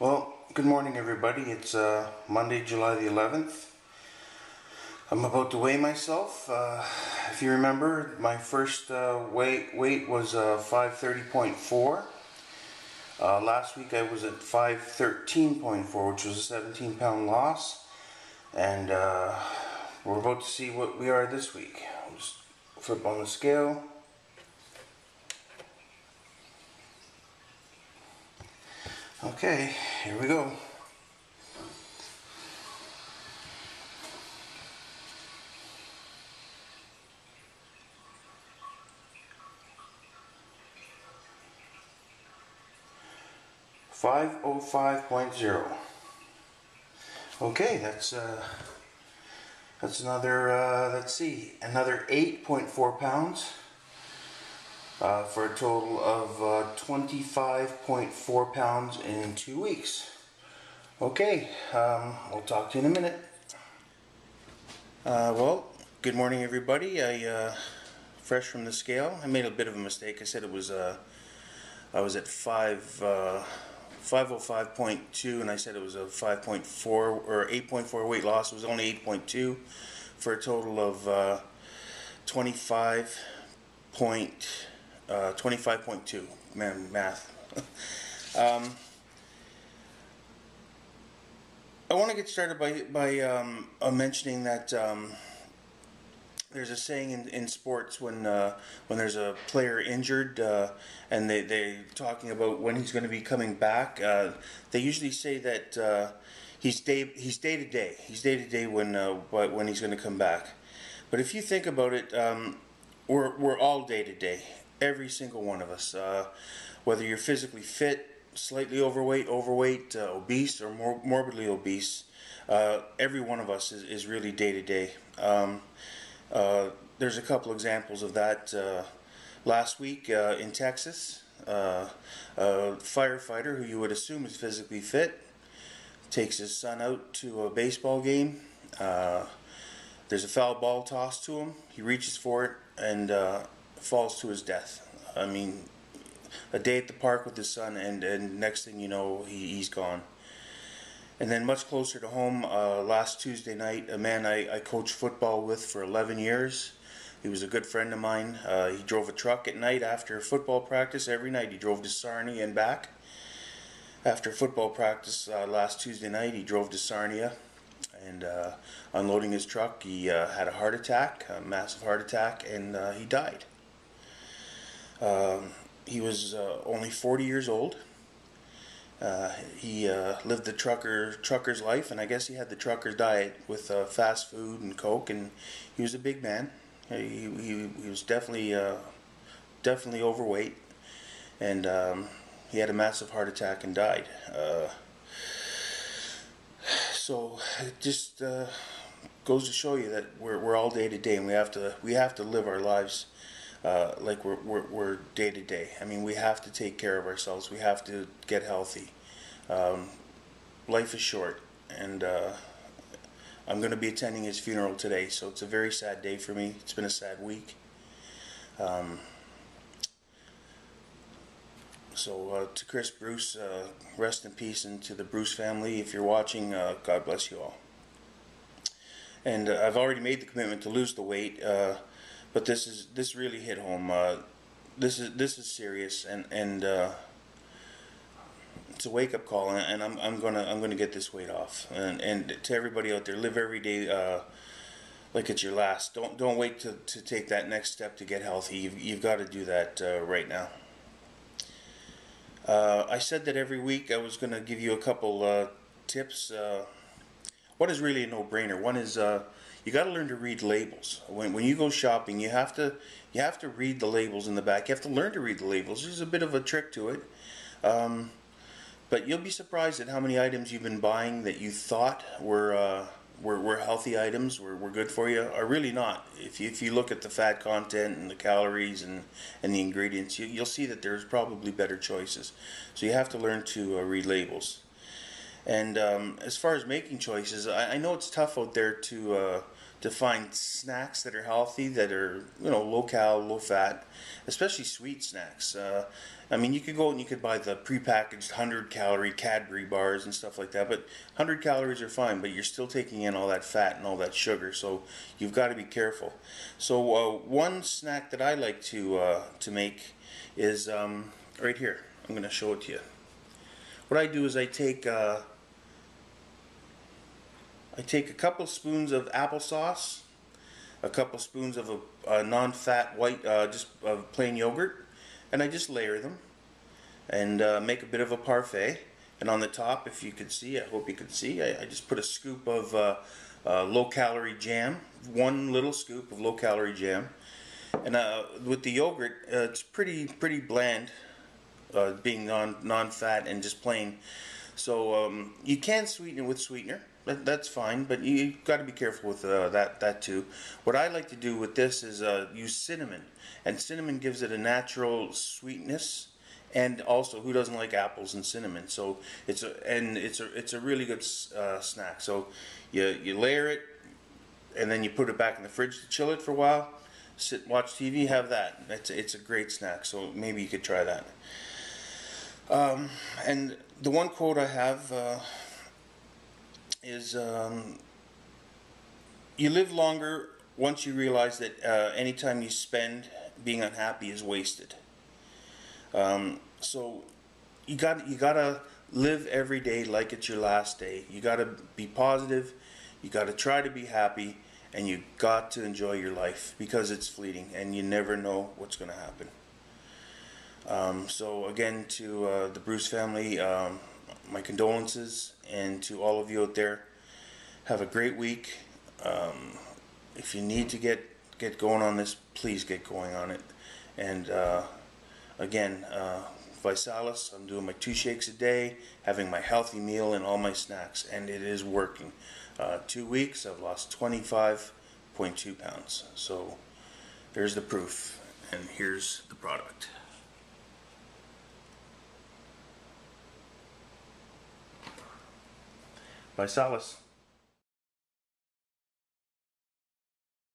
Well, good morning everybody. It's Monday, July the 11th. I'm about to weigh myself. If you remember, my first weight was 530.4. Last week I was at 513.4, which was a 17-pound loss. And we're about to see what we are this week. I'll just flip on the scale. Okay, here we go. .0. Okay, that's another let's see, another 8.4 pounds for a total of 25.4 pounds in 2 weeks. Okay, we'll talk to you in a minute. Well, good morning everybody. Fresh from the scale. I made a bit of a mistake. I said it was I was at 505.2 and I said it was a 5.4 or 8.4 weight loss. It was only 8.2 for a total of 25.2. Man, math. I want to get started by mentioning that there's a saying in sports when there's a player injured and they're talking about when he's going to be coming back. They usually say that he's day to day. He's day to day when he's going to come back. But if you think about it, we're all day to day. Every single one of us, whether you're physically fit, slightly overweight, obese, or morbidly obese, every one of us is really day to day. There's a couple examples of that. Last week in Texas, a firefighter who you would assume is physically fit takes his son out to a baseball game. There's a foul ball tossed to him. He reaches for it and falls to his death. I mean, a day at the park with his son, and next thing you know, he's gone. And then much closer to home, last Tuesday night, a man I coached football with for 11 years. He was a good friend of mine. He drove a truck at night after football practice. Every night he drove to Sarnia and back. After football practice last Tuesday night, he drove to Sarnia, and unloading his truck, he had a heart attack, a massive heart attack, and he died. He was only 40 years old. He lived the trucker's life, and I guess he had the trucker's diet with fast food and Coke, and he was a big man. He was definitely overweight, and he had a massive heart attack and died. So it just goes to show you that we're all day to day, and we have to live our lives like we're day to day. I mean, we have to take care of ourselves. We have to get healthy. Life is short, and I'm going to be attending his funeral today, so it's a very sad day for me. It's been a sad week. So to Chris Bruce, rest in peace, and to the Bruce family, if you're watching, God bless you all. And I've already made the commitment to lose the weight. But this really hit home. This is serious, and it's a wake up call. And I'm gonna get this weight off. And to everybody out there, live every day like it's your last. Don't wait to take that next step to get healthy. You've got to do that right now. I said that every week I was gonna give you a couple tips. One is really a no-brainer. One is you got to learn to read labels. When you go shopping, you have to read the labels in the back. You have to learn to read the labels. There's a bit of a trick to it, but you'll be surprised at how many items you've been buying that you thought were healthy items, were good for you, are really not. If you look at the fat content and the calories and the ingredients, you'll see that there's probably better choices. So you have to learn to read labels. And as far as making choices, I know it's tough out there to to find snacks that are healthy, that are, you know, low cal, low fat, especially sweet snacks. I mean, you could go and you could buy the prepackaged 100-calorie Cadbury bars and stuff like that, but 100 calories are fine, but you're still taking in all that fat and all that sugar, so you've got to be careful. So one snack that I like to make is right here. I'm going to show it to you. What I do is I take a couple spoons of applesauce, a couple spoons of a non-fat white, just plain yogurt, and I just layer them and make a bit of a parfait. And on the top, if you could see, I hope you could see, I just put a scoop of low-calorie jam, one little scoop of low-calorie jam. And with the yogurt, it's pretty bland, being non-fat and just plain. So you can sweeten it with sweetener. That's fine, but you got to be careful with that too. What I like to do with this is use cinnamon, and cinnamon gives it a natural sweetness, and also, who doesn't like apples and cinnamon? So it's a really good snack. So you layer it, and then you put it back in the fridge to chill it for a while. Sit, watch TV, have that. It's a great snack. So maybe you could try that. And the one quote I have is you live longer once you realize that any time you spend being unhappy is wasted. So you gotta live every day like it's your last day. You gotta be positive, you gotta try to be happy, and you got to enjoy your life, because it's fleeting and you never know what's gonna happen. So again, to the Bruce family, my condolences, and to all of you out there, have a great week. If you need to get going on this, please get going on it. And again, VISALUS, I'm doing my 2 shakes a day, having my healthy meal and all my snacks, and it is working. 2 weeks, I've lost 25.2 pounds. So there's the proof, and here's the product. VISALUS.